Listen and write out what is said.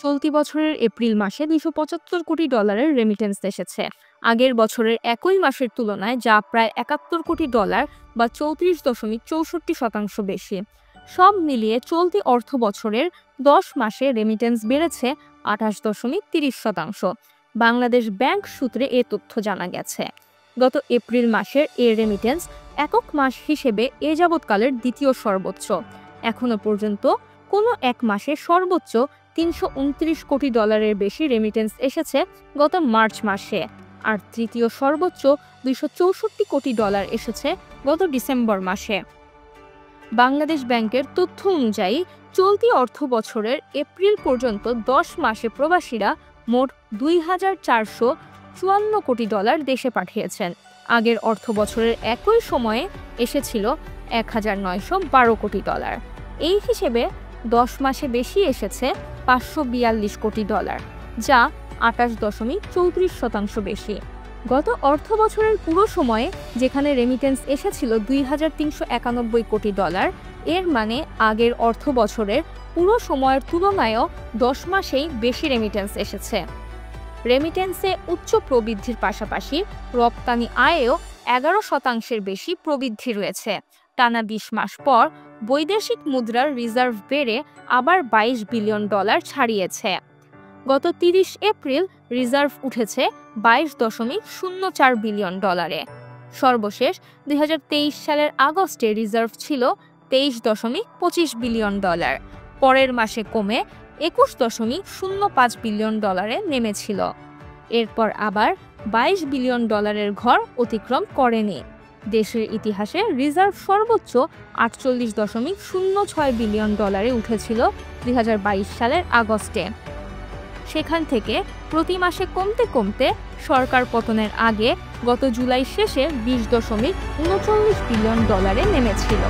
চলতি বছরের এপ্রিল মাসে $275 কোটি রেমিটেন্স এসেছে। আগের বছরের একই মাসের তুলনায় যা প্রায় $71 কোটি বা 34.64% বেশি। সব মিলিয়ে চলতি অর্থ বছরের 10 মাসে রেমিটেন্স বেড়েছে 28.30%। বাংলাদেশ ব্যাংক সূত্রে এ তথ্য জানা গেছে। গত এপ্রিল মাসের এ রেমিটেন্স একক মাস হিসেবে এ যাবৎকালের দ্বিতীয় সর্বোচ্চ। এখনো পর্যন্ত কোনো এক মাসে সর্বোচ্চ $329 কোটি বেশি রেমিটেন্স এসেছে গত মার্চ মাসে, আর তৃতীয় সর্বোচ্চ $264 কোটি এসেছে গত ডিসেম্বর মাসে। বাংলাদেশ ব্যাংকের তথ্য অনুযায়ী চলতি অর্থ বছরের এপ্রিল পর্যন্ত 10 মাসে প্রবাসীরা মোট $2,454 কোটি দেশে পাঠিয়েছেন। আগের অর্থ বছরের একই সময়ে এসেছিল $1,912 কোটি। এই হিসেবে 10 মাসে বেশি এসেছে $542 কোটি, যা 28.34% বেশি। গত অর্থ বছরের পুরো সময়ে যেখানে রেমিটেন্স এসেছিল $2,391 কোটি, এর মানে আগের অর্থ বছরের পুরো সময়ের তুলনায়ও 10 মাসেই বেশি রেমিটেন্স এসেছে। রেমিটেন্সে উচ্চ প্রবৃদ্ধির পাশাপাশি রপ্তানি আয়েও 11% বেশি প্রবৃদ্ধি রয়েছে। টানা 20 মাস পর বৈদেশিক মুদ্রার রিজার্ভ বেড়ে আবার $22 বিলিয়ন ছাড়িয়েছে। গত 30 এপ্রিল রিজার্ভ উঠেছে $22.04 বিলিয়ন। সর্বশেষ 2023 সালের আগস্টে রিজার্ভ ছিল $23.25 বিলিয়ন। পরের মাসে কমে $21.05 বিলিয়ন নেমেছিল। এরপর আবার $22 বিলিয়ন ঘর অতিক্রম করেনি। দেশের ইতিহাসে রিজার্ভ সর্বোচ্চ $48.06 বিলিয়ন উঠেছিল 2022 সালের আগস্টে। সেখান থেকে প্রতি মাসে কমতে কমতে সরকার পতনের আগে গত জুলাই শেষে $20.39 বিলিয়ন নেমেছিল।